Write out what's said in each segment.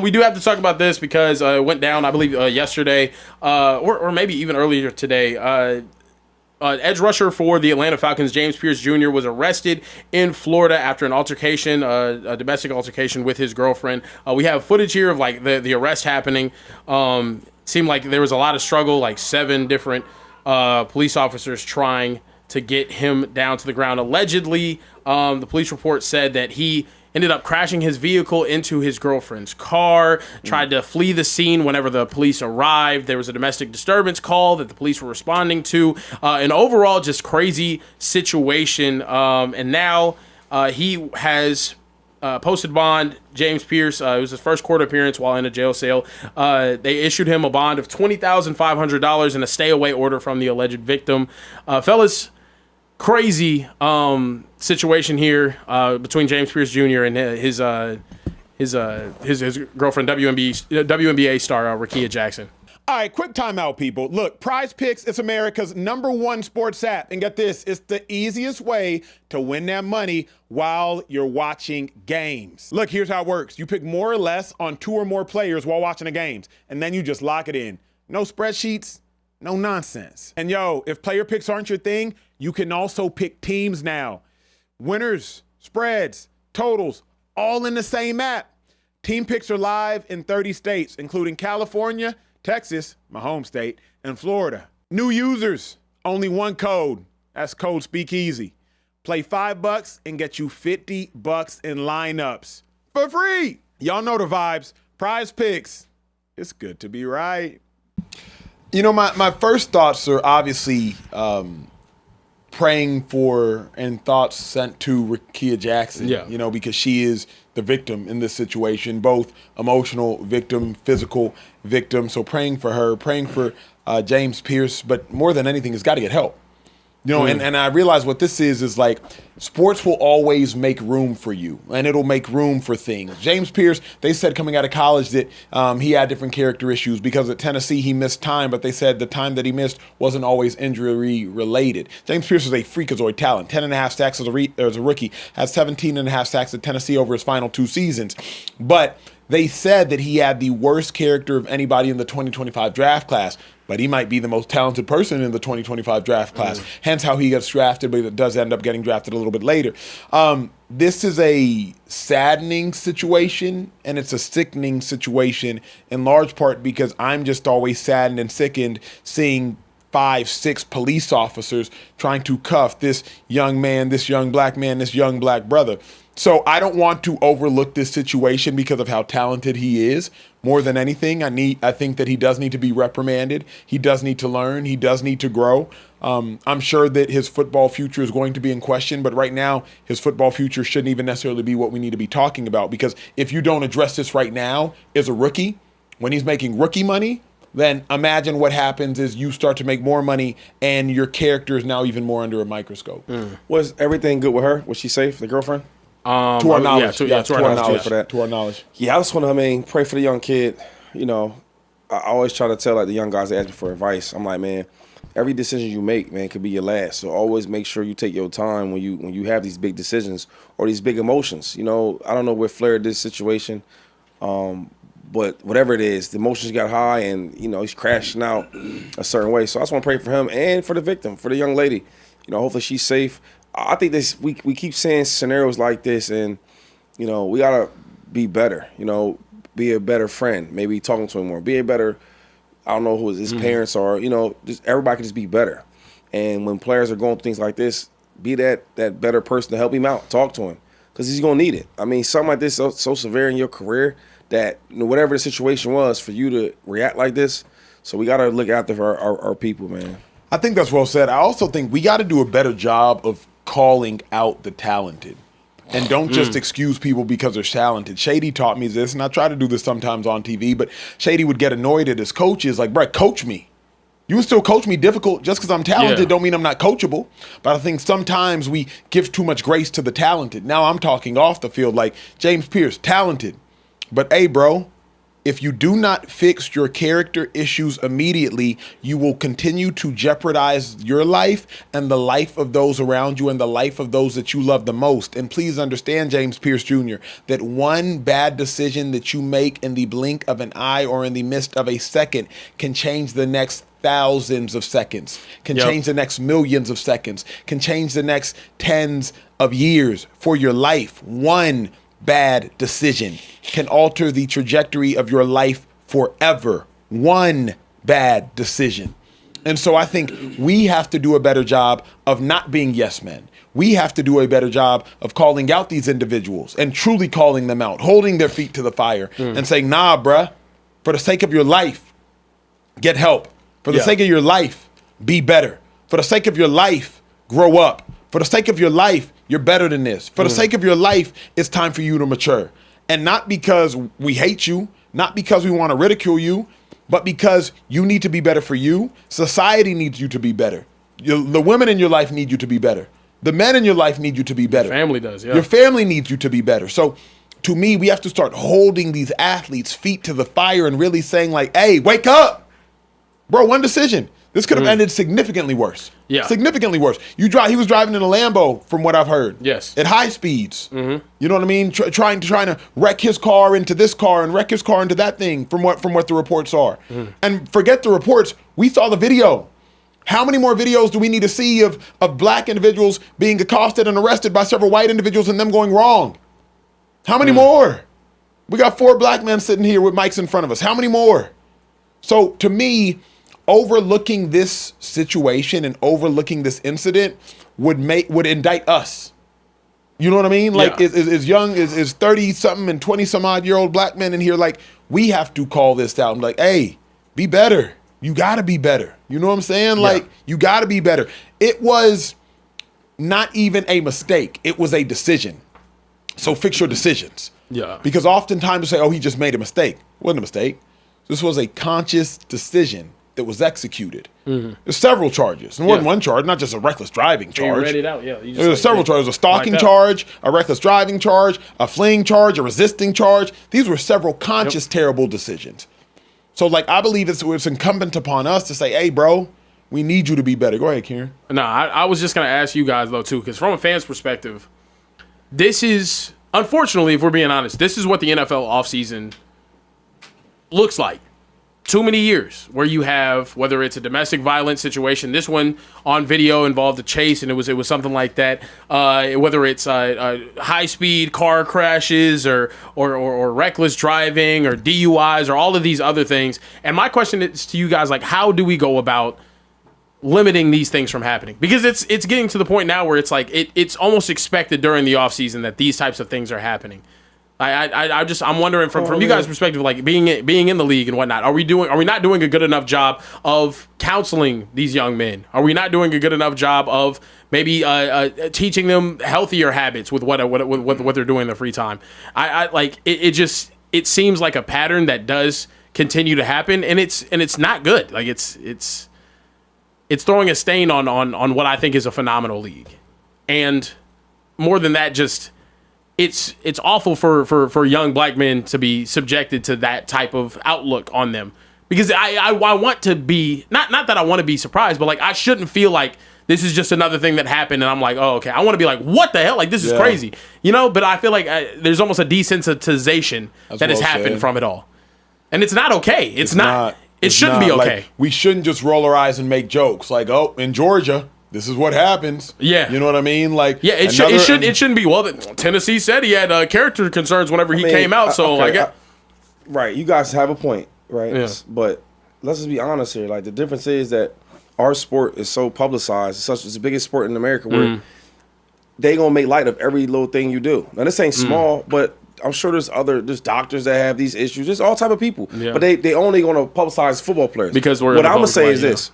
We do have to talk about this because it went down, I believe, yesterday, or maybe even earlier today. Edge rusher for the Atlanta Falcons, James Pearce Jr., was arrested in Florida after an altercation, a domestic altercation with his girlfriend. We have footage here of like the arrest happening. Seemed like there was a lot of struggle, like 7 different police officers trying to get him down to the ground. Allegedly, the police report said that he ended up crashing his vehicle into his girlfriend's car, tried to flee the scene whenever the police arrived. There was a domestic disturbance call that the police were responding to. An overall just crazy situation. And now he has posted bond. James Pearce, it was his first court appearance while in a jail cell. They issued him a bond of $20,500 and a stay-away order from the alleged victim. Fellas, crazy situation here between James Pearce Jr. and his girlfriend, WNBA star Rakia Jackson. All right, quick timeout, people. Look, PrizePicks is America's #1 sports app. And get this, it's the easiest way to win that money while you're watching games. Look, here's how it works. You pick more or less on 2 or more players while watching the games, and then you just lock it in. No spreadsheets, no nonsense. And yo, if player picks aren't your thing, you can also pick teams now. Winners, spreads, totals, all in the same app. Team picks are live in 30 states, including California, Texas, my home state, and Florida. New users, only one code. That's code Speakeasy. Play $5 and get you $50 in lineups for free. Y'all know the vibes. PrizePicks. It's good to be right. You know, my first thoughts are obviously praying for and thoughts sent to Rakia Jackson, you know, because she is the victim in this situation, both emotional victim, physical victim. So praying for her, praying for James Pearce, but more than anything, has got to get help. You know, and I realize what this is like sports will always make room for you, and it'll make room for things. James Pearce, they said coming out of college that he had different character issues because at Tennessee he missed time, but they said the time that he missed wasn't always injury related. James Pearce is a freakazoid talent, 10.5 sacks as a rookie, has 17.5 sacks at Tennessee over his final 2 seasons. But they said that he had the worst character of anybody in the 2025 draft class, but he might be the most talented person in the 2025 draft class. Hence how he gets drafted, but it does end up getting drafted a little bit later. This is a saddening situation, and it's a sickening situation in large part because I'm just always saddened and sickened seeing 5, 6 police officers trying to cuff this young man, this young black man, this young black brother. So I don't want to overlook this situation because of how talented he is. More than anything, I think that he does need to be reprimanded. He does need to learn. He does need to grow. I'm sure that his football future is going to be in question, but right now his football future shouldn't even necessarily be what we need to be talking about, because if you don't address this right now as a rookie, when he's making rookie money, then imagine what happens is you start to make more money and your character is now even more under a microscope. Was everything good with her? Was she safe, the girlfriend? To our knowledge. To our knowledge for that. To our knowledge. Yeah, I just want to, pray for the young kid. You know, I always try to tell like the young guys that ask me for advice. I'm like, man, every decision you make, man, could be your last. So always make sure you take your time when you have these big decisions or these big emotions. You know, I don't know where Flair did this situation, but whatever it is, the emotions got high and, you know, he's crashing out a certain way. So I just want to pray for him and for the victim, for the young lady. You know, hopefully she's safe. I think this we keep saying scenarios like this, and you know we gotta be better. You know, be a better friend. Maybe talking to him more. Be a better. I don't know who his parents are. You know, just everybody can just be better. And when players are going through things like this, be that better person to help him out. Talk to him because he's gonna need it. I mean, something like this so severe in your career that whatever the situation was for you to react like this. So we gotta look after our people, man. I think that's well said. I also think we got to do a better job of calling out the talented, and don't just excuse people because they're talented. Shady taught me this, and I try to do this sometimes on TV, but Shady would get annoyed at his coaches like, Brett, coach me. You would still coach me difficult. Just because I'm talented don't mean I'm not coachable. But I think sometimes we give too much grace to the talented. Now I'm talking off the field like James Pearce, talented. But hey, bro, If you do not fix your character issues immediately, you will continue to jeopardize your life and the life of those around you and the life of those that you love the most. And please understand, James Pearce Jr., that one bad decision that you make in the blink of an eye or in the midst of a second can change the next thousands of seconds, can change the next millions of seconds, can change the next tens of years for your life. One bad decision can alter the trajectory of your life forever. One bad decision. And so I think we have to do a better job of not being yes men. We have to do a better job of calling out these individuals and truly calling them out, holding their feet to the fire and saying, nah, bruh, for the sake of your life, get help. For the sake of your life, be better. For the sake of your life, grow up. For the sake of your life, you're better than this. For the sake of your life, it's time for you to mature. And not because we hate you, not because we want to ridicule you, but because you need to be better for you. Society needs you to be better. The women in your life need you to be better. The men in your life need you to be better. Your family does, yeah. Your family needs you to be better. So to me, we have to start holding these athletes' feet to the fire and really saying like, hey, wake up. Bro, one decision. This could have ended significantly worse. Yeah. Significantly worse. He was driving in a Lambo, from what I've heard. Yes. At high speeds. You know what I mean? Trying to wreck his car into this car and wreck his car into that thing, from what the reports are. And forget the reports. We saw the video. How many more videos do we need to see of black individuals being accosted and arrested by several white individuals and them going wrong? How many more? We got 4 black men sitting here with mics in front of us. How many more? So to me, overlooking this situation and overlooking this incident would indict us. You know what I mean? Like as young as 30-something and 20-some-odd-year-old black men in here, like, we have to call this out. I'm like, hey, be better. You got to be better. You know what I'm saying? Like, you got to be better. It was not even a mistake. It was a decision. So fix your decisions. Yeah. Because oftentimes we say, oh, he just made a mistake. It wasn't a mistake. This was a conscious decision that was executed. There's several charges. It wasn't one charge, not just a reckless driving charge. You read it out, yeah. There were several charges. A stalking charge, a reckless driving charge, a fleeing charge, a resisting charge. These were several conscious, terrible decisions. So, like, I believe it's incumbent upon us to say, hey, bro, we need you to be better. Go ahead, Kieran. No, I was just going to ask you guys, though, too, because from a fan's perspective, this is, unfortunately, if we're being honest, this is what the NFL offseason looks like. Too many years where you have, whether it's a domestic violence situation, this one on video involved a chase and it was something like that. Whether it's high speed car crashes or reckless driving or DUIs or all of these other things. And my question is to you guys, like, how do we go about limiting these things from happening? Because it's getting to the point now where it's like it's almost expected during the offseason that these types of things are happening. I'm wondering from you guys' perspective, like being in the league and whatnot, are we not doing a good enough job of counseling these young men? Are we not doing a good enough job of maybe teaching them healthier habits with what they're doing in their free time? It seems like a pattern that does continue to happen, and it's not good. Like it's throwing a stain on what I think is a phenomenal league, and more than that, just. It's awful for young black men to be subjected to that type of outlook on them, because I want to be not that I want to be surprised, but like I shouldn't feel like this is just another thing that happened and I'm like, oh, okay. I want to be like, what the hell? Like, this is crazy, you know? But I feel like there's almost a desensitization that has happened from it all, and it's not okay. It's not. It shouldn't be okay. Like, we shouldn't just roll our eyes and make jokes like, oh, in Georgia, this is what happens. Yeah. You know what I mean? Like, yeah, it shouldn't be. Well, Tennessee said he had character concerns whenever he came out. So right. You guys have a point, right? Yeah. But let's just be honest here. Like, the difference is that our sport is so publicized. It's the biggest sport in America where they gonna make light of every little thing you do. Now, this ain't small, but I'm sure there's doctors that have these issues. There's all type of people. Yeah. But they only gonna publicize football players. Because what I'm gonna say is this.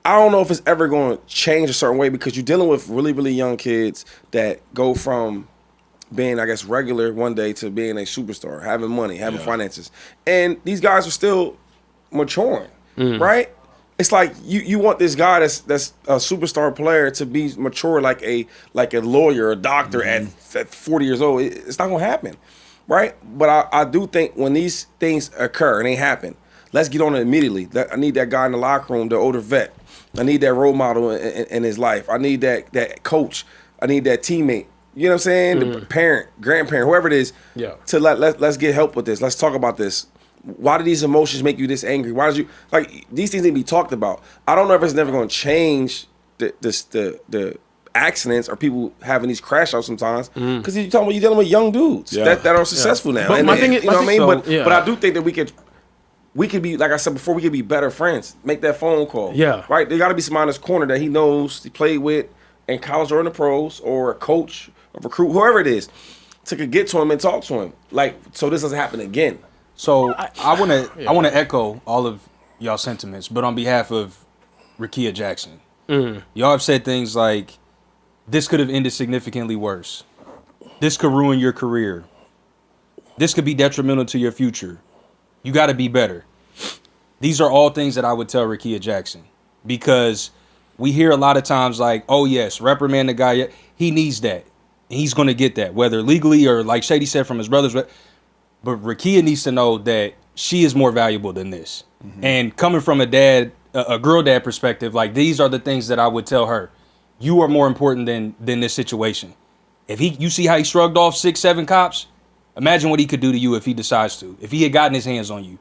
I don't know if it's ever going to change a certain way, because you're dealing with really, really young kids that go from being, I guess, regular one day to being a superstar, having money, having finances. And these guys are still maturing, right? It's like you want this guy that's a superstar player to be mature like a lawyer, a doctor at 40 years old. It's not going to happen. right? But I do think when these things occur and they happen, let's get on it immediately. I need that guy in the locker room, the older vet. I need that role model in his life. I need that coach. I need that teammate. You know what I'm saying? The parent, grandparent, whoever it is. Yeah. To let's get help with this. Let's talk about this. Why do these emotions make you this angry? Why did you these things need to be talked about? I don't know if it's never going to change the accidents or people having these crash outs sometimes because you're dealing with young dudes that are successful now. But and my thing is, you know what I mean? so, But I do think that we could be, like I said before, we could be better friends. Make that phone call. Yeah. Right? There got to be somebody in this corner that he knows he played with in college or in the pros, or a coach, a recruit, whoever it is, to get to him and talk to him. So this doesn't happen again. So I want to echo all of y'all sentiments, but on behalf of Rickea Jackson, y'all have said things like, this could have ended significantly worse. This could ruin your career. This could be detrimental to your future. You got to be better. These are all things that I would tell Rickea Jackson, because we hear a lot of times like, oh yes, reprimand the guy. He needs that. And he's going to get that, whether legally or like Shady said from his brothers. But Rickea needs to know that she is more valuable than this. And coming from a girl dad perspective, like, these are the things that I would tell her. You are more important than this situation. If you see how he shrugged off 6-7 cops, imagine what he could do to you if he decides to. If he had gotten his hands on you.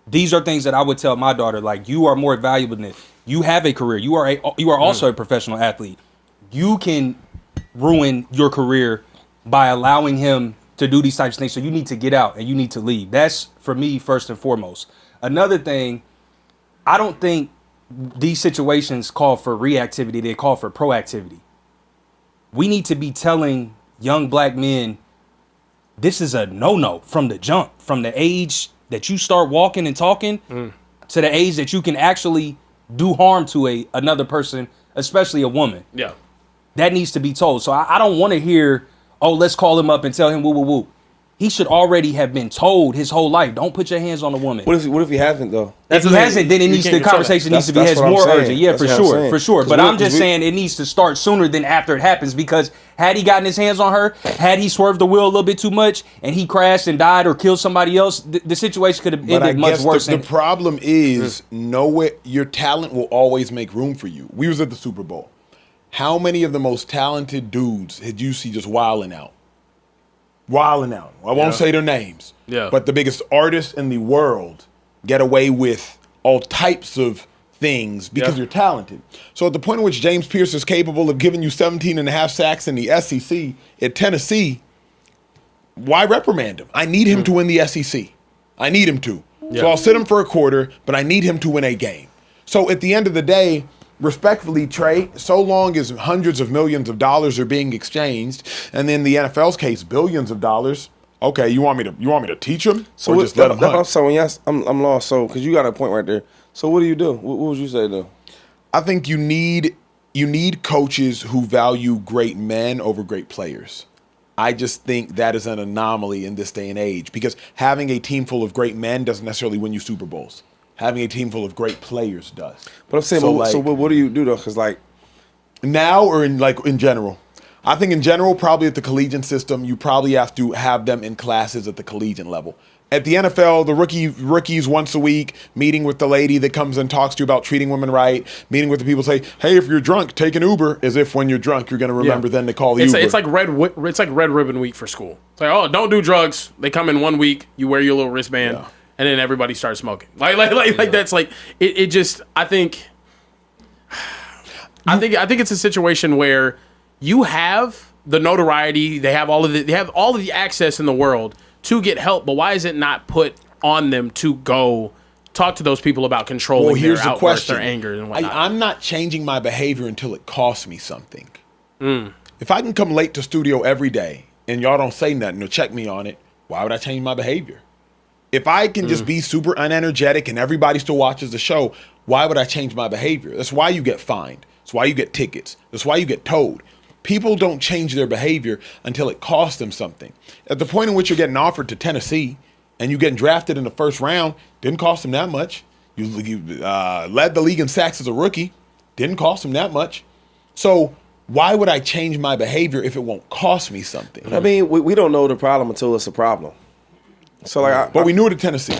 These are things that I would tell my daughter, like, you are more valuable than this. You have a career. You are also a professional athlete. You can ruin your career by allowing him to do these types of things. So you need to get out and you need to leave. That's, for me, first and foremost. Another thing, I don't think these situations call for reactivity. They call for proactivity. We need to be telling young black men, this is a no-no from the jump, from the age that you start walking and talking to the age that you can actually do harm to another person, especially a woman. Yeah. That needs to be told. So I don't want to hear, oh, let's call him up and tell him woo, woo, woo. He should already have been told his whole life, don't put your hands on a woman. What if he hasn't, though? If he hasn't, then the conversation needs to be more urgent. Yeah, for sure. But I'm just saying it needs to start sooner than after it happens, because had he gotten his hands on her, had he swerved the wheel a little bit too much, and he crashed and died or killed somebody else, the situation could have ended much worse. The problem is, your talent will always make room for you. We was at the Super Bowl. How many of the most talented dudes did you see just wilding out? Wilding out. I won't say their names. Yeah. But the biggest artists in the world get away with all types of things because you're talented. So at the point at which James Pearce is capable of giving you 17 and a half sacks in the SEC at Tennessee, why reprimand him? I need him to win the SEC. I need him to. So I'll sit him for a quarter, but I need him to win a game. So at the end of the day, respectfully, Trey, so long as hundreds of millions of dollars are being exchanged, and in the NFL's case, billions of dollars. Okay, you want me to teach them? So or just let them hunt? I'm saying, yes, I'm lost. So, because you got a point right there. So what do you do? What would you say though? I think you need coaches who value great men over great players. I just think that is an anomaly in this day and age, because having a team full of great men doesn't necessarily win you Super Bowls. Having a team full of great players does. But I'm saying, so what do you do though? Because now or in general, I think in general, probably at the collegiate system, you probably have to have them in classes at the collegiate level. At the NFL, the rookies once a week, meeting with the lady that comes and talks to you about treating women right, meeting with the people say, hey, if you're drunk, take an Uber, as if when you're drunk, you're going to remember then to call the Uber. It's like red ribbon week for school. It's like, oh, don't do drugs. They come in 1 week, you wear your little wristband. Yeah. And then everybody starts smoking. Like that's like it just I think it's a situation where you have the notoriety, they have all of the access in the world to get help, but why is it not put on them to go talk to those people about controlling their outbursts, their anger and whatnot? I'm not changing my behavior until it costs me something. If I can come late to studio every day and y'all don't say nothing or check me on it, why would I change my behavior? If I can just be super unenergetic and everybody still watches the show, why would I change my behavior? That's why you get fined. That's why you get tickets. That's why you get towed. People don't change their behavior until it costs them something. At the point in which you're getting offered to Tennessee and you're getting drafted in the first round, didn't cost them that much. You led the league in sacks as a rookie, didn't cost them that much. So why would I change my behavior if it won't cost me something? I mean, we don't know the problem until it's a problem. So like, but we knew it at Tennessee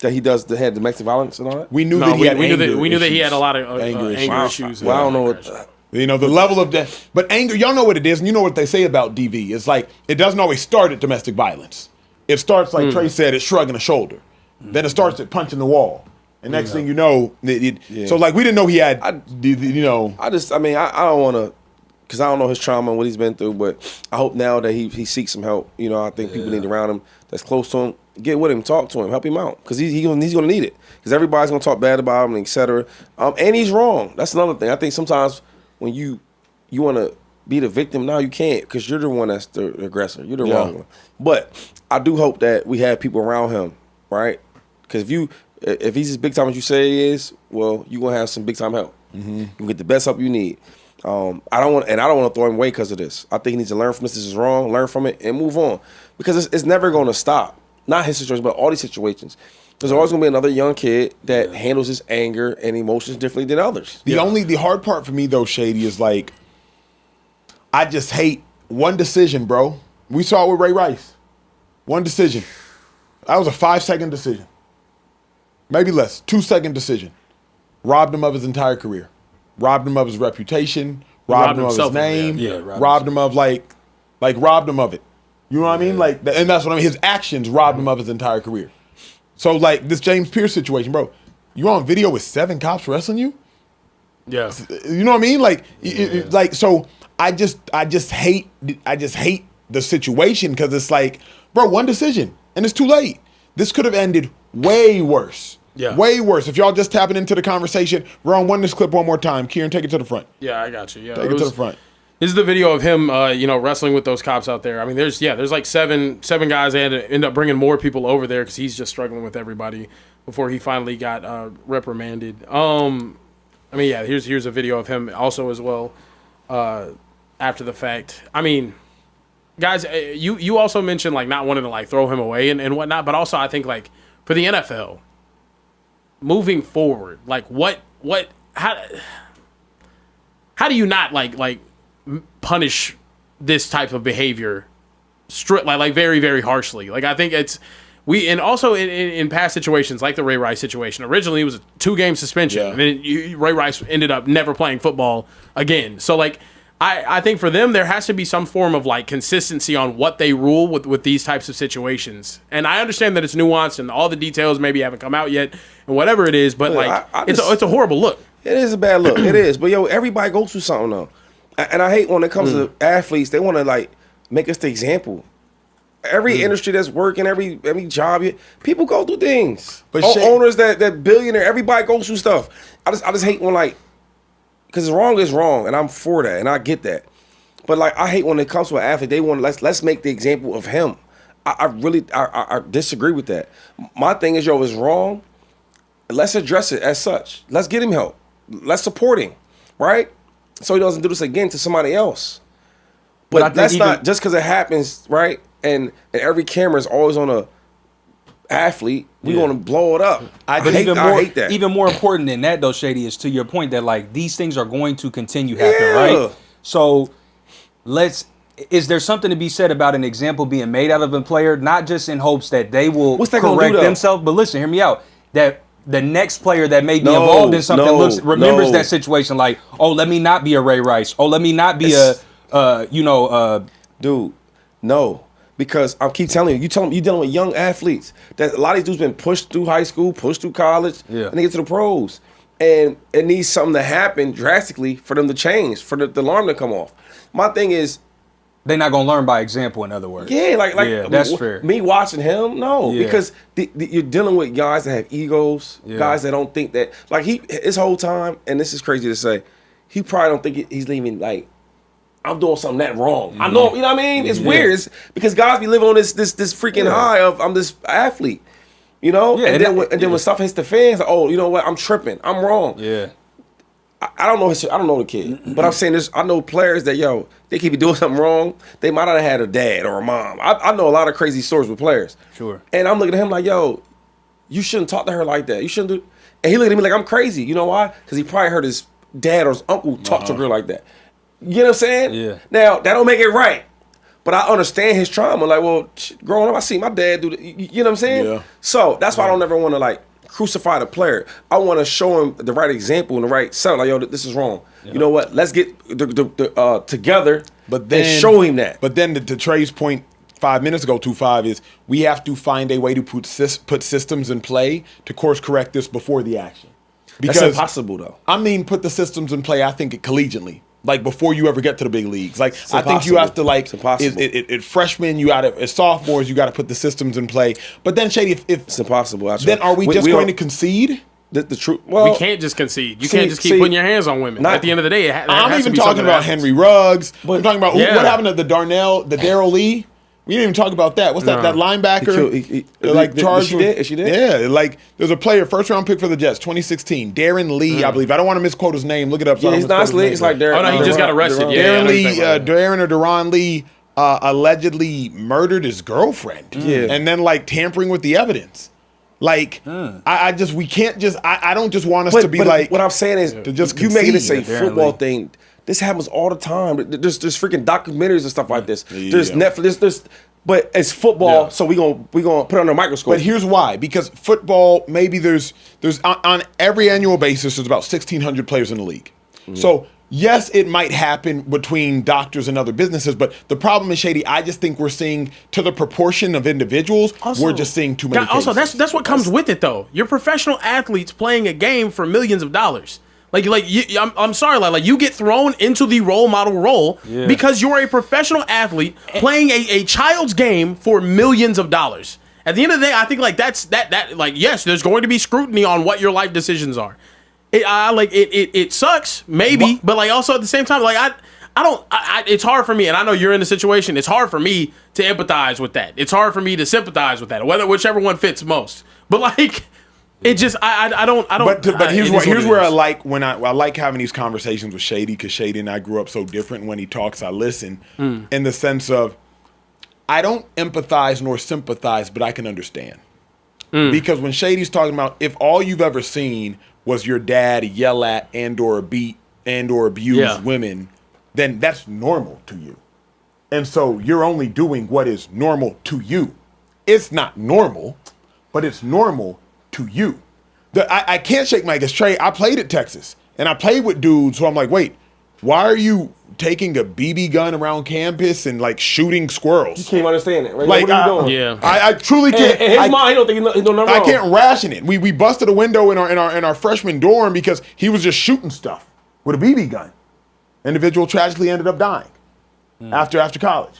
that he had domestic violence and all that. We knew that he had we knew that he had a lot of anger issues. Well, I don't know what. You know, the level of death. But anger, y'all know what it is, and you know what they say about DV. It's like, it doesn't always start at domestic violence. It starts, like Trey said, at shrugging a shoulder. Then it starts at punching the wall. And next thing you know, so like, we didn't know he had, I don't want to, because I don't know his trauma and what he's been through, but I hope now that he seeks some help. You know, I think people need around him that's close to him. Get with him, talk to him, help him out, because he's going to need it. Because everybody's going to talk bad about him, et cetera. And he's wrong. That's another thing. I think sometimes when you want to be the victim, now you can't, because you're the one that's the aggressor. You're the wrong one. But I do hope that we have people around him, right? Because if he's as big time as you say he is, well, you're going to have some big time help. You can get the best help you need. I don't want to throw him away because of this. I think he needs to learn from this. This is wrong, learn from it, and move on. Because it's never going to stop. Not his situation, but all these situations. There's always going to be another young kid that handles his anger and emotions differently than others. The hard part for me, though, Shady, is like, I just hate one decision, bro. We saw it with Ray Rice. One decision. That was a 5-second decision. Maybe less. 2-second decision. Robbed him of his entire career. Robbed him of his reputation. Robbed him of his name. Robbed him of robbed him of it. You know what I mean? Like, and that's what I mean. His actions robbed him of his entire career. So, like, this James Pearce situation, bro, you on video with 7 cops wrestling you? Yeah. You know what I mean? Like, like, so I just hate the situation, because it's like, bro, one decision and it's too late. This could have ended way worse. Yeah. Way worse. If y'all just tapping into the conversation, Ron, run this clip one more time. Kieran, take it to the front. Yeah, I got you. Yeah. Take it to the front. This is the video of him, wrestling with those cops out there. I mean, there's like seven guys. They had to end up bringing more people over there because he's just struggling with everybody before he finally got reprimanded. Here's a video of him also as well after the fact. I mean, guys, you also mentioned like not wanting to like throw him away and whatnot, but also I think like for the NFL moving forward, like how do you not like punish this type of behavior like very, very harshly? Like, I think and also in past situations like the Ray Rice situation, originally it was a 2-game suspension, and then Ray Rice ended up never playing football again. So like I think for them there has to be some form of like consistency on what they rule with these types of situations. And I understand that it's nuanced and all the details maybe haven't come out yet and whatever it is, but it's a horrible look. It is a bad look. It is. But everybody goes through something though. And I hate when it comes to athletes, they want to like make us the example. Every industry that's working, every job, people go through things. But owners that billionaire, everybody goes through stuff. I just hate when like, because wrong is wrong, and I'm for that, and I get that. But like, I hate when it comes to an athlete, they want let's make the example of him. I disagree with that. My thing is, it's wrong. Let's address it as such. Let's get him help. Let's support him, right? So he doesn't do this again to somebody else. But that's not just because it happens, right? And every camera is always on a athlete. We want to blow it up. I hate that. Even more important than that, though, Shady, is to your point that like these things are going to continue happening, right? So is there something to be said about an example being made out of a player, not just in hopes that they will correct themselves, but listen, hear me out, that the next player that may be involved in something remembers that situation like, oh, let me not be a Ray Rice. Oh, let me not be dude, no. Because I keep telling you, you're dealing with young athletes. That a lot of these dudes been pushed through high school, pushed through college, and they get to the pros. And it needs something to happen drastically for them to change, for the alarm to come off. My thing is, they're not gonna learn by example. In other words, that's fair. Me watching him, because you're dealing with guys that have egos, guys that don't think that like his whole time, and this is crazy to say, he probably don't think he's leaving like I'm doing something that wrong. I know, you know what I mean? It's weird. It's because guys be living on this freaking high of I'm this athlete, and then when stuff hits the fans, like, oh, you know what? I'm tripping. I'm wrong. Yeah. I don't know I don't know the kid, but I'm saying this. I know players that they keep doing something wrong. They might not have had a dad or a mom. I know a lot of crazy stories with players. Sure. And I'm looking at him like, you shouldn't talk to her like that. You shouldn't do. And he looked at me like I'm crazy. You know why? Because he probably heard his dad or his uncle talk to a girl like that. You know what I'm saying? Yeah. Now, that don't make it right. But I understand his trauma. Like, well, growing up, I see my dad do that. You know what I'm saying? Yeah. So that's why I don't ever want to, like, crucify the player. I want to show him the right example and the right setup. Like, yo, this is wrong. You know what? Let's get together But then and show him that. But then to Trey's point 5 minutes ago, 2-5 is we have to find a way to put systems in play to course correct this before the action. Because That's impossible, though. I mean, put the systems in play. I think collegiately, like before you ever get to the big leagues. Like It's I think you have to like It's impossible. It freshmen, you got to as sophomores, you got to put the systems in play. But then Shady, if It's impossible. then are we just going to concede? The truth? Well, We can't just concede. You see- can't just keep see, putting your hands on women. not- At the end of the day, I'm even talking about Henry Ruggs. I'm talking about Yeah. what happened to the Darrell Lee. We didn't even talk about that. What's that linebacker? Like charged with? Is she dead? Yeah, like there's a player, first round pick for the Jets, 2016, Darren Lee, I believe. I don't want to misquote his name. Look it up. So I Yeah, don't he's misquote nice his league. name. It's like Darren. Oh, no, he just got arrested. Yeah, I Darren know Lee, you're talking about. Darren or Deron Lee allegedly murdered his girlfriend. Yeah. And then like tampering with the evidence. Like we can't just I don't just want us to be like what I'm saying is to just you making this a concede. football thing. This happens all the time. There's freaking documentaries and stuff like this. There's Netflix. There's but it's football, so we gonna put it under a microscope. But here's why: because football, maybe there's on every annual basis, there's about 1,600 players in the league. So yes, it might happen between doctors and other businesses, but the problem is, Shady, I just think we're seeing to the proportion of individuals, we're just seeing too many. Also, cases. that's what comes with it, though. You're professional athletes playing a game for millions of dollars. I'm sorry, like you get thrown into the role model role because you're a professional athlete playing a child's game for millions of dollars. At the end of the day, I think like that's like yes, there's going to be scrutiny on what your life decisions are. It sucks maybe, but like also at the same time, like I don't. It's hard for me, and I know you're in the situation. It's hard for me to empathize with that. It's hard for me to sympathize with that, whichever one fits most. But like. It just I don't. But here's it is here's what where it I is. like when I like having these conversations with Shady, because Shady and I grew up so different. When he talks, I listen in the sense of I don't empathize nor sympathize, but I can understand. Because when Shady's talking about if all you've ever seen was your dad yell at and or beat and or abuse women, then that's normal to you. And so you're only doing what is normal to you. It's not normal, but it's normal to you. I can't shake my guess. Trey, I played at Texas, and I played with dudes who I'm like, wait, why are you taking a BB gun around campus and like shooting squirrels? You can't understand it, right? Like, what are you doing? Yeah. I truly can't. In his mind, he don't think he's doing nothing I wrong. can't ration it. We busted a window in our freshman dorm because he was just shooting stuff with a BB gun. Individual tragically ended up dying after college.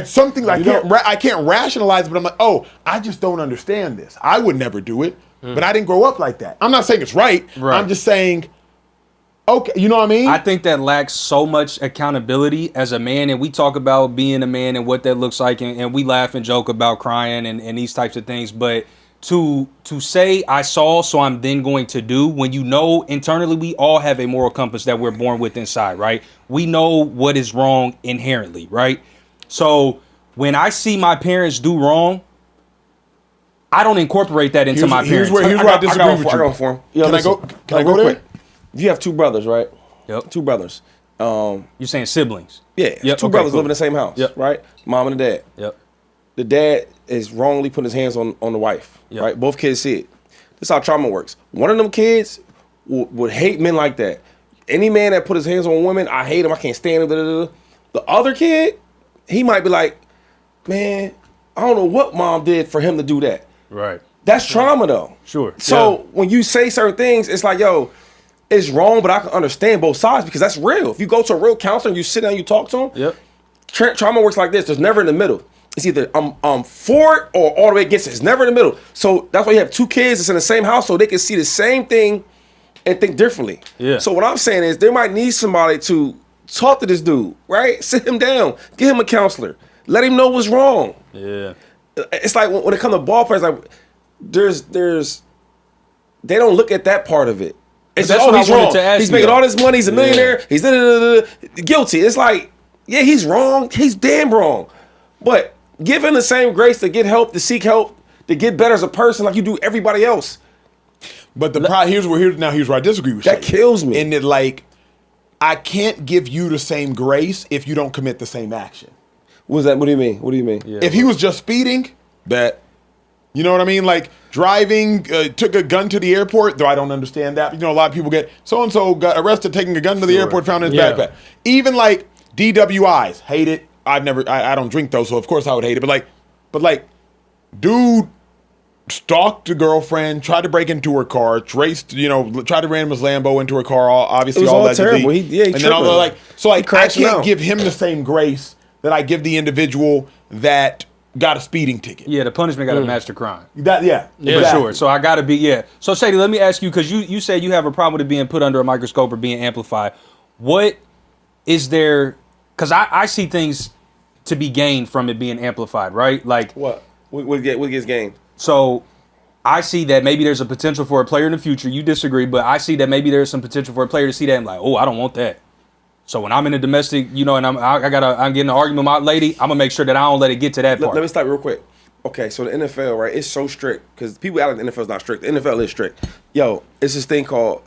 Something I can't rationalize, but I'm like, oh, I just don't understand this. I would never do it, but I didn't grow up like that. I'm not saying it's right. I'm just saying, okay, you know what I mean? I think that lacks so much accountability as a man, and we talk about being a man and what that looks like, and we laugh and joke about crying and these types of things, but to say I saw, so I'm then going to do, when you know internally we all have a moral compass that we're born with inside, right? We know what is wrong inherently, right? So when I see my parents do wrong, I don't incorporate that into my parents. Here's where I disagree with you. I got for him. Can I go there? If you have two brothers, right? Yep. Two brothers. You're saying siblings? Yeah. Yep. Two Okay, brothers cool. live in the same house, Yep. right? Mom and the dad. Yep. The dad is wrongly putting his hands on the wife, Yep. right? Both kids see it. This is how trauma works. One of them kids would hate men like that. Any man that put his hands on women, I hate him. I can't stand him. Da, da, da. The other kid, he might be like, man, I don't know what mom did for him to do that. Right. That's trauma, though. Sure. So when you say certain things, it's like, yo, it's wrong, but I can understand both sides because that's real. If you go to a real counselor and you sit down and you talk to him, Yep. trauma works like this. There's never in the middle. It's either I'm for it or all the way against it. It's never in the middle. So that's why you have two kids that's in the same house so they can see the same thing and think differently. Yeah. So what I'm saying is there might need somebody to talk to this dude, right? Sit him down, get him a counselor, let him know what's wrong. Yeah. It's like when it comes to ball players, like there's they don't look at that part of it. It's that's just, what I he's wanted wrong. to ask He's you, making though. all this money. He's a millionaire. He's guilty. It's like, yeah, he's wrong. He's damn wrong. But give him the same grace to get help, to seek help, to get better as a person like you do everybody else. But here's where I disagree with you. That kills me. And it like I can't give you the same grace if you don't commit the same action. What's that? What do you mean? What do you mean? Yeah, If he was just speeding, that, you know what I mean? Like driving, took a gun to the airport, though I don't understand that. You know, a lot of people get, so-and-so got arrested taking a gun to the airport, found in his backpack. Even like DWIs, hate it. I don't drink those, so of course I would hate it. But like, dude stalked a girlfriend, tried to break into her car, tried to ram his Lambo into her car, obviously It was all all allegedly. terrible. He and then all the, like, so like, I crashed him can't out. give him the same grace that I give the individual that got a speeding ticket. Yeah, the punishment got to match the crime. That, For exactly. sure. So I got to be, So Shady, let me ask you, because you said you have a problem with it being put under a microscope or being amplified. What is there, because I see things to be gained from it being amplified, right? Like, What gets gained? so I see that maybe there's a potential for a player in the future. You disagree, but I see that maybe there's some potential for a player to see that and like, oh, I don't want that. So when I'm in a domestic, and I'm getting an argument with my lady, I'm gonna make sure that I don't let it get to that part. Let me stop real quick. Okay, so the NFL, right? It's so strict because people out of the NFL is not strict. The NFL is strict. Yo, it's this thing called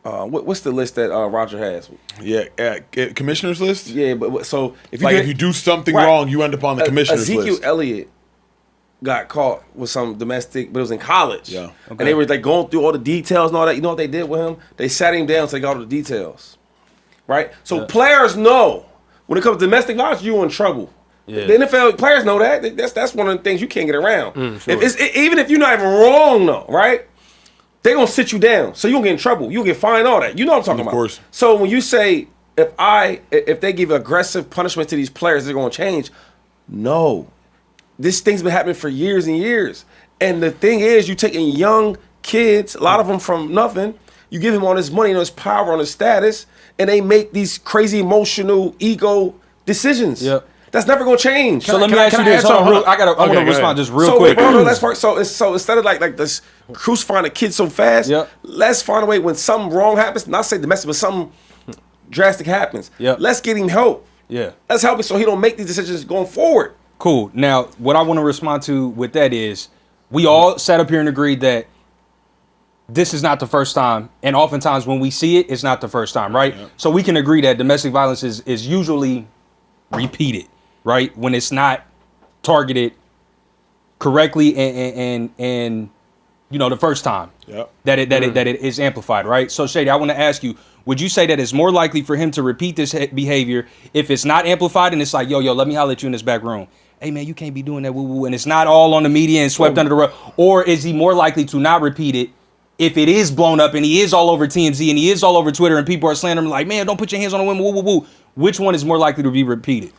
what's the list that Roger has? Yeah, commissioner's list? Yeah, but so if You do something Right. wrong, you end up on the commissioner's Ezekiel list. Elliott got caught with some domestic, but it was in college. Yeah. And they were like going through all the details and all that. You know what they did with him? They sat him down so they got all the details. Right? So players know when it comes to domestic violence, you're in trouble. Yeah. The NFL players know that. That's one of the things you can't get around. Sure. Even if you're not even wrong, though, right? They're gonna sit you down, so you don't get in trouble. You get fined, all that. You know what I'm talking about. Of course. So when you say if they give aggressive punishment to these players, they're gonna change. No, this thing's been happening for years and years. And the thing is, you taking young kids, a lot of them from nothing. You give them all this money, and this power, on this status, and they make these crazy emotional ego decisions. Yep. That's never gonna change. So let me ask you this. Hold on, I want to respond just real quick. So instead of like this crucifying a kid so fast, Yep. let's find a way when something wrong happens, not say domestic, but something drastic happens. Yep. Let's get him help. Yeah. Let's help him so he don't make these decisions going forward. Cool. Now, what I want to respond to with that is, we all sat up here and agreed that this is not the first time, and oftentimes when we see it, it's not the first time, right? Yep. So we can agree that domestic violence is usually repeated, right? When it's not targeted correctly and the first time that it is amplified, right? So Shady, I want to ask you, would you say that it's more likely for him to repeat this behavior if it's not amplified and it's like, yo, let me holler at you in this back room? Hey man, you can't be doing that, woo woo, and it's not all on the media and swept under the rug? Or is he more likely to not repeat it if it is blown up and he is all over TMZ and he is all over Twitter and people are slandering him like, man, don't put your hands on a woman, woo woo woo? Which one is more likely to be repeated?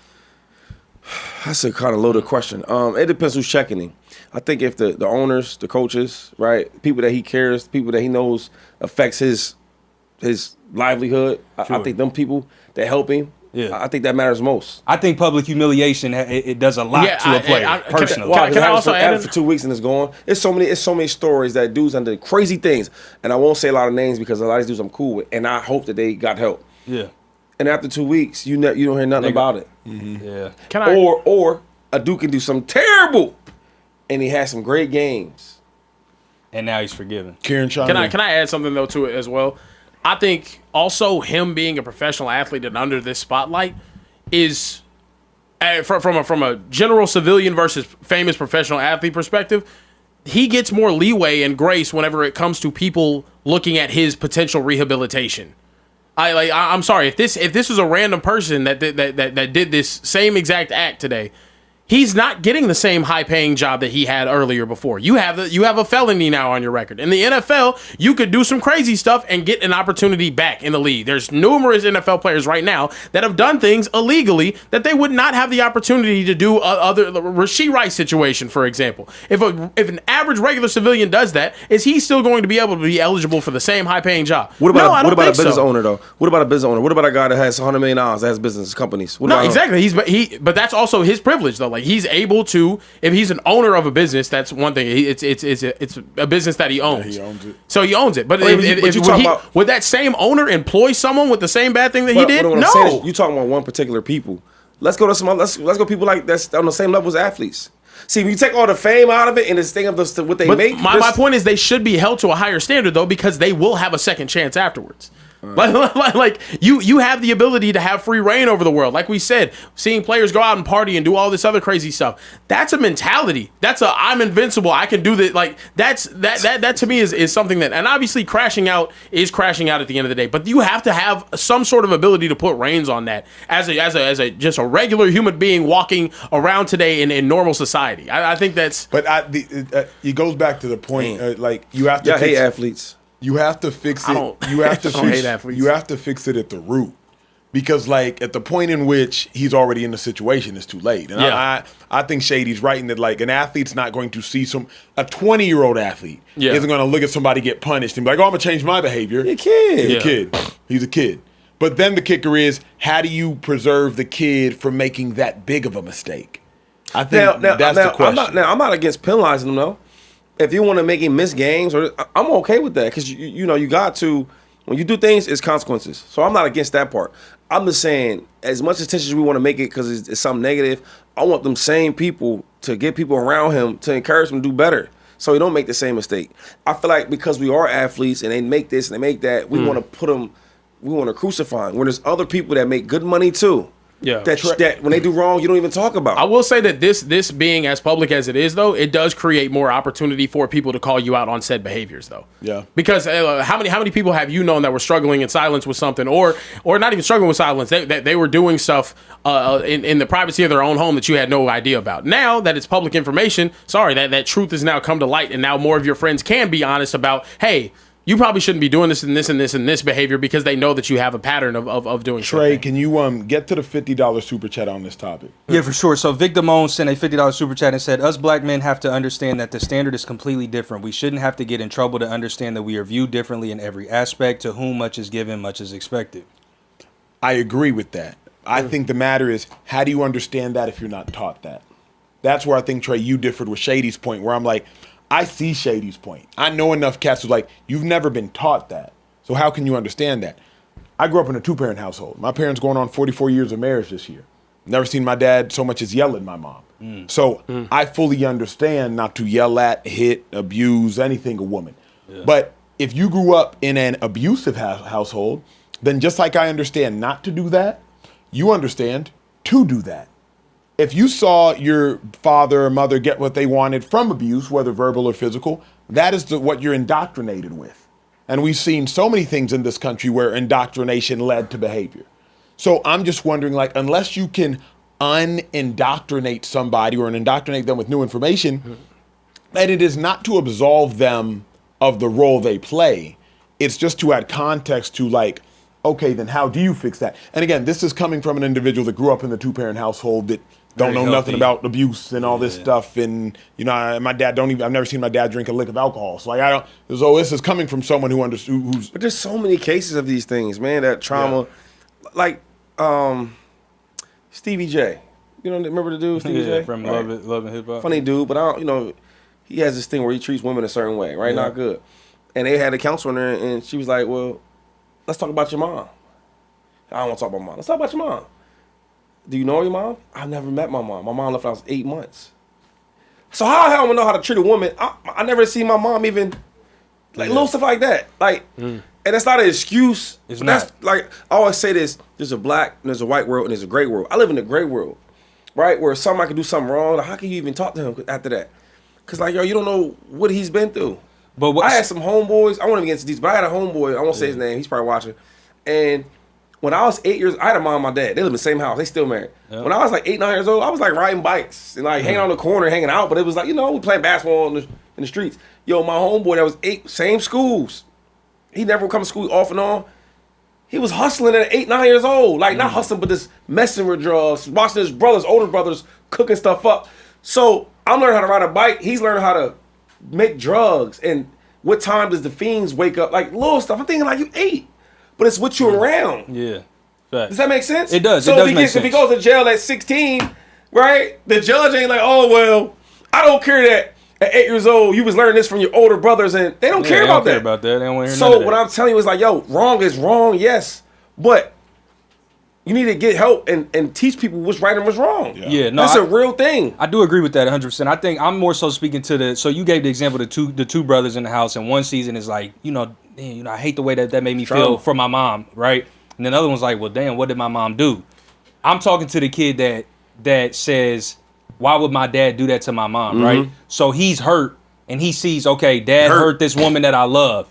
That's a kind of loaded question. It depends who's checking him. I think if the owners, the coaches, right, people that he cares, people that he knows affects his livelihood, I think them people that help him, I think that matters most. I think public humiliation it does a lot to a player personally. Can I also add it for 2 weeks and it's gone? It's so many stories that dudes done did crazy things, and I won't say a lot of names because a lot of these dudes I'm cool with, and I hope that they got help. Yeah. And after 2 weeks, you don't hear nothing about it. Mm-hmm. Yeah. Or a dude can do something terrible, and he has some great games, and now he's forgiven. Kieran, can I add something though to it as well? I think also him being a professional athlete and under this spotlight is from a general civilian versus famous professional athlete perspective. He gets more leeway and grace whenever it comes to people looking at his potential rehabilitation. I'm sorry, if this was a random person that did this same exact act today, he's not getting the same high-paying job that he had earlier before. You have a felony now on your record. In the NFL, you could do some crazy stuff and get an opportunity back in the league. There's numerous NFL players right now that have done things illegally that they would not have the opportunity to do. The Rashee Rice situation, for example. If an average regular civilian does that, is he still going to be able to be eligible for the same high-paying job? What about a business so. owner though? What about a business owner? What about a guy that has $100 million that has business companies? No, exactly. But that's also his privilege though. Like, he's able to, if he's an owner of a business, that's one thing. It's a business that he owns. Yeah, he owns it. So he owns it. But would that same owner employ someone with the same bad thing that he did? No. You talking about one particular people. Let's go to let's go people like that's on the same level as athletes. See, when you take all the fame out of it and this thing of what they But make. my point is they should be held to a higher standard, though, because they will have a second chance afterwards. Like you have the ability to have free reign over the world. Like we said, seeing players go out and party and do all this other crazy stuff. That's a mentality. That's I'm invincible. I can do that. Like that to me is something that, and obviously crashing out is crashing out at the end of the day. But you have to have some sort of ability to put reins on that as a just a regular human being walking around today in normal society. I think that's. But it goes back to the point. Like you have to. I hate athletes. You have to fix it. You have to fix. You have to fix it at the root, because like at the point in which he's already in the situation, it's too late. And I think Shady's right in that like an athlete's not going to see a 20-year-old athlete isn't going to look at somebody get punished and be like, oh, I'm gonna change my behavior. He's a kid. He's a kid. He's a kid. But then the kicker is, how do you preserve the kid from making that big of a mistake? I think that's the question. I'm not against penalizing them though. If you want to make him miss games, or I'm okay with that, because you got to, when you do things, it's consequences. So I'm not against that part. I'm just saying, as much attention as we want to make it because it's something negative, I want them same people to get people around him to encourage him to do better, so he don't make the same mistake. I feel like because we are athletes and they make this and they make that, we want to put them, we want to crucify them. When there's other people that make good money too. Yeah, that when they do wrong, you don't even talk about. I will say that this being as public as it is, though, it does create more opportunity for people to call you out on said behaviors, though. Yeah. Because how many people have you known that were struggling in silence with something, or not even struggling with silence? They were doing stuff in the privacy of their own home that you had no idea about. Now that it's public information, that truth has now come to light, and now more of your friends can be honest about, hey, you probably shouldn't be doing this and this and this and this behavior, because they know that you have a pattern of doing Trey, something. can you get to the $50 super chat on this topic? Yeah, for sure. So Vic Damone sent a $50 super chat and said, us black men have to understand that the standard is completely different. We shouldn't have to get in trouble to understand that we are viewed differently in every aspect. To whom much is given, much is expected. I agree with that. I think the matter is, how do you understand that if you're not taught that? That's where I think, Trey, you differed with Shady's point, where I'm like, I see Shady's point. I know enough cats who's like, you've never been taught that. So how can you understand that? I grew up in a two-parent household. My parents going on 44 years of marriage this year. Never seen my dad so much as yell at my mom. So I fully understand not to yell at, hit, abuse, anything a woman. Yeah. But if you grew up in an abusive household, then just like I understand not to do that, you understand to do that. If you saw your father or mother get what they wanted from abuse, whether verbal or physical, that is what you're indoctrinated with. And we've seen so many things in this country where indoctrination led to behavior. So I'm just wondering, like, unless you can unindoctrinate somebody or indoctrinate them with new information, and it is not to absolve them of the role they play, it's just to add context to, like, okay, then how do you fix that? And again, this is coming from an individual that grew up in the two-parent household that don't know nothing about abuse and all this stuff. And, my dad I've never seen my dad drink a lick of alcohol. So, like, this is coming from someone who understood. But there's so many cases of these things, man, that trauma. Yeah. Like, Stevie J. Remember the dude, Stevie J? From Love and Hip Hop. Funny dude, but he has this thing where he treats women a certain way, right? Yeah. Not good. And they had a counselor in there, and she was like, well, let's talk about your mom. I don't want to talk about mom. Let's talk about your mom. Do you know your mom? I've never met my mom. My mom left when I was 8 months. So how the hell am I know how to treat a woman? I never see my mom even, little stuff like that. And it's not an excuse. It's not. That's, I always say this, there's a black, and there's a white world, and there's a gray world. I live in the gray world, right? Where somebody could do something wrong. How can you even talk to him after that? Because, you don't know what he's been through. But I had some homeboys. I won't even get into these, but I had a homeboy. I won't say his name. He's probably watching. And when I was 8 years, I had a mom and my dad. They live in the same house. They still married. Yep. When I was 8, 9 years old, I was riding bikes and hanging on the corner, hanging out. But it was we playing basketball in the streets. Yo, my homeboy that was 8, same schools. He never would come to school off and on. He was hustling at 8, 9 years old. Not hustling, but just messing with drugs, watching his older brothers, cooking stuff up. So I'm learning how to ride a bike. He's learning how to make drugs. And what time does the fiends wake up? Little stuff. I'm thinking you 8. But it's what you're around. Yeah. Fact. Does that make sense? It does. So if he goes to jail at 16, right? The judge ain't like, oh, well, I don't care that at 8 years old you was learning this from your older brothers, and they don't care about that. They don't care about that. They don't want to hear none of that. So what I'm telling you is yo, wrong is wrong, yes. But You need to get help and teach people what's right and what's wrong. Yeah, no, that's a real thing. I do agree with that 100%. I think I'm more so speaking to so you gave the example of the two brothers in the house, and one season is like, I hate the way that made me feel for my mom, right? And then the other one's like, well, damn, what did my mom do? I'm talking to the kid that says, why would my dad do that to my mom, right? So he's hurt, and he sees, okay, dad hurt this woman that I love.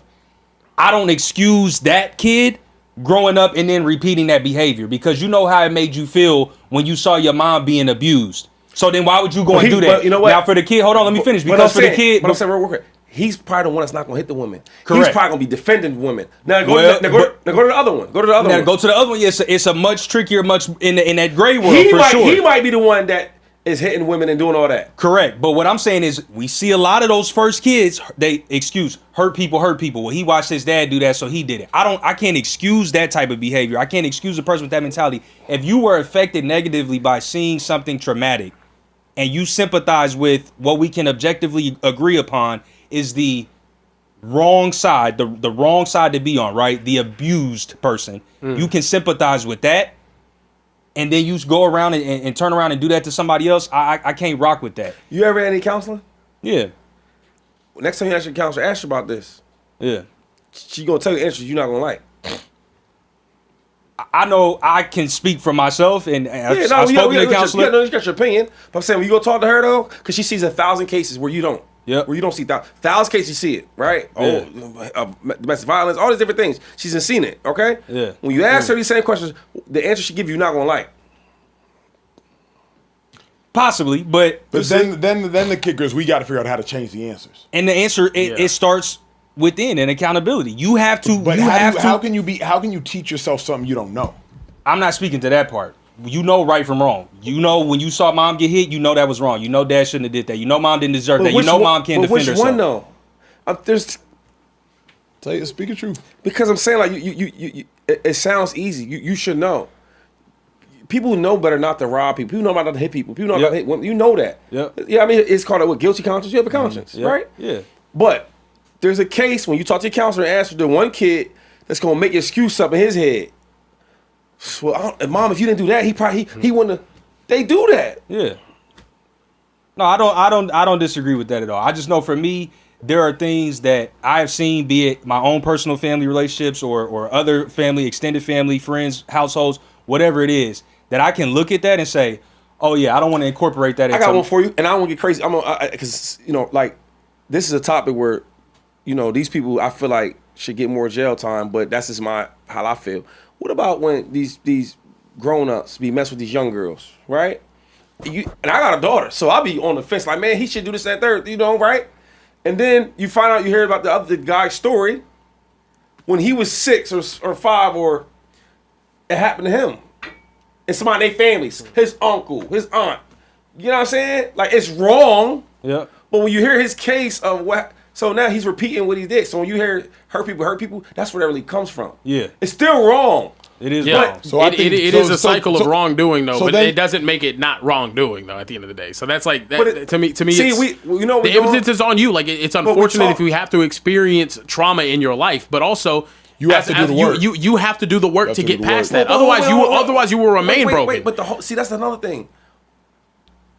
I don't excuse that kid growing up and then repeating that behavior, because you know how it made you feel when you saw your mom being abused. So then why would you go and do that? But you know what? Now for the kid, hold on, let me finish. Because for the kid, but I'm saying real quick, he's probably the one that's not going to hit the woman. Correct. He's probably going to be defending women. Now go to the other one. Go to the other one. Go to the other one. Yes, it's a much trickier, much in that gray world sure. He might be the one that is hitting women and doing all that. Correct. But what I'm saying is we see a lot of those first kids, they hurt people. Well, he watched his dad do that, so he did it. I can't excuse that type of behavior. I can't excuse a person with that mentality. If you were affected negatively by seeing something traumatic and you sympathize with what we can objectively agree upon is the wrong side, the wrong side to be on, right? The abused person. You can sympathize with that. And then you go around and turn around and do that to somebody else. I can't rock with that. You ever had any counseling? Yeah. Next time you ask your counselor, ask her about this. Yeah. She gonna tell you answers you're not gonna like. I know I can speak for myself, and I've spoken to a counselor. You got your opinion. But I'm saying when you go talk to her though, because she sees 1,000 cases where you don't. Yep. Where you don't see 1,000 cases, you see it, right? Yeah. Domestic violence, all these different things. She's seen it, okay? Yeah. When you ask her these same questions, the answer she give you, you're not gonna like. Possibly, but then the kicker is we got to figure out how to change the answers. And the answer it starts within an accountability. You have to. But how can you teach yourself something you don't know? I'm not speaking to that part. You know right from wrong. You know when you saw mom get hit, you know that was wrong. You know dad shouldn't have did that. You know mom didn't deserve that. You know mom can't defend herself. Which one though? Speak the truth. Because I'm saying like you it sounds easy. You should know. People know better not to rob people. People know not to hit people. People know not to hit women. You know that. Yep. Yeah, I mean it's called a guilty conscience. You have a conscience, right? Yeah. But there's a case when you talk to your counselor and answer to one kid that's gonna make an excuse up in his head. Well, mom, if you didn't do that, he wouldn't have. They do that. Yeah. No, I don't disagree with that at all. I just know for me, there are things that I've seen, be it my own personal family relationships or other family, extended family, friends, households, whatever it is, that I can look at that and say, oh yeah, I don't want to incorporate that. I got one for you, and I don't want to get crazy. Because like this is a topic where, these people I feel like should get more jail time, but that's just how I feel. What about when these grown-ups be messing with these young girls, right? And I got a daughter, so I'll be on the fence like, man, he should do this and that, third, right? And then you find out, you hear about the other guy's story when he was 6 or 5, or it happened to him. And somebody in their families, his uncle, his aunt. You know what I'm saying? Like, it's wrong. Yeah. But when you hear his case of what, so now he's repeating what he did. So when you hear hurt people, that's where that really comes from. Yeah. It's still wrong. It is wrong. But so it is a cycle of wrongdoing, though. But it doesn't make it not wrongdoing, though. At the end of the day, so that's like that, to me. See, the evidence is on you. Like it's unfortunate if you have to experience trauma in your life, but also you have to do the work. You have to do the work to get past that. Otherwise, you will remain broken. But that's another thing.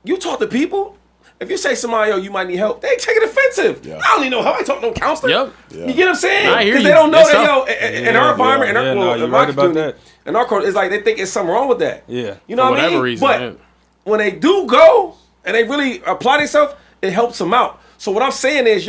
You talk to people. If you say somebody, you might need help, they take it offensive. Yeah. I don't need no help. I ain't talking to no counselor. Yep. Yeah. You get what I'm saying? I hear you. Because they don't know That's that, in our environment, in my community, in our culture, it's like they think it's something wrong with that. Yeah. You know what I mean? Reason, but when they do go and they really apply themselves, it helps them out. So what I'm saying is,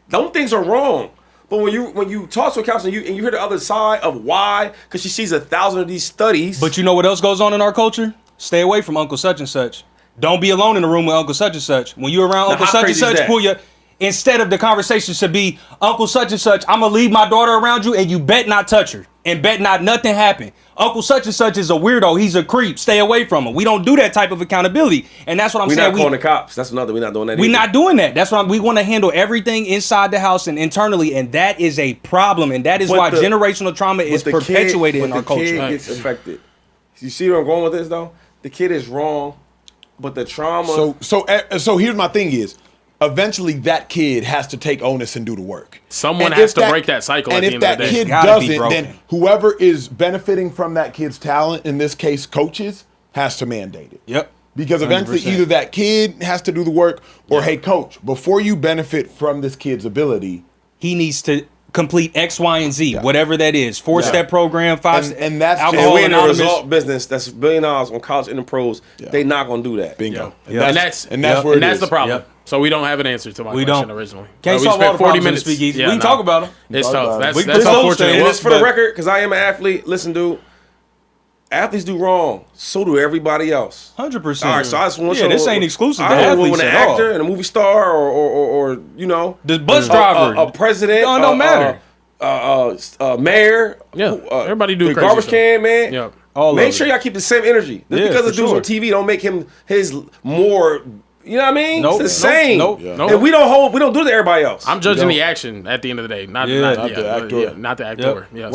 those things are wrong. But when you talk to a counselor and you hear the other side of why, because she sees 1,000 of these studies. But you know what else goes on in our culture? Stay away from Uncle such and such. Don't be alone in the room with Uncle such and such. When you're around Uncle such and such, pull your. Instead of the conversation should be Uncle such and such, I'm gonna leave my daughter around you, and you bet not touch her, and bet not nothing happen. Uncle such and such is a weirdo. He's a creep. Stay away from him. We don't do that type of accountability, and that's what I'm saying. We're not calling the cops. That's another. We're not doing that. We're not doing that. That's why we want to handle everything inside the house and internally, and that is a problem, and that is why generational trauma is perpetuated in our culture. The kid gets affected. You see where I'm going with this, though? The kid is wrong. But the trauma. So here's my thing is, eventually that kid has to take onus and do the work. Someone And has if to break that cycle at the And end if of the that day. kid Gotta be doesn't, broken. then whoever is benefiting from that kid's talent, in this case coaches, has to mandate it. Yep. Because eventually 100%. either that kid has to do the work or, hey, coach, before you benefit from this kid's ability, He needs to complete X, Y, and Z, whatever that is. 4-step program, 5 And that's just- alcohol And we in the anonymous. result business that's $1 billion on college and the pros. They not gonna do that. bingo. Yeah. And that's where it is. the problem. Yep. So we don't have an answer to my We question don't. originally. Can't we solve spent all the 40 problems in minutes. the Speakeasy. Yeah, we can no. talk about them. It's Talk tough. about it. That's We can that's put those unfortunate. things. And Well, it's for the but- record, because I am an athlete. Listen, dude. Athletes do wrong. So do everybody else. 100%. All right, so I just want to Yeah, show. this ain't exclusive to I don't know athletes when an at all. actor and a movie star or you know, The bus driver. a president, It don't matter. mayor, Yeah, everybody do the crazy garbage stuff. can man. Yeah. All Make of sure it. y'all keep the same energy. Just Yeah, because for the dude's sure. on TV don't make him his more. You know what I mean? Nope. It's the same. Nope. Yeah. Nope. And we don't do it to everybody else. I'm judging the action at the end of the day, not Yeah. not Not the actor. not the actor. Yeah.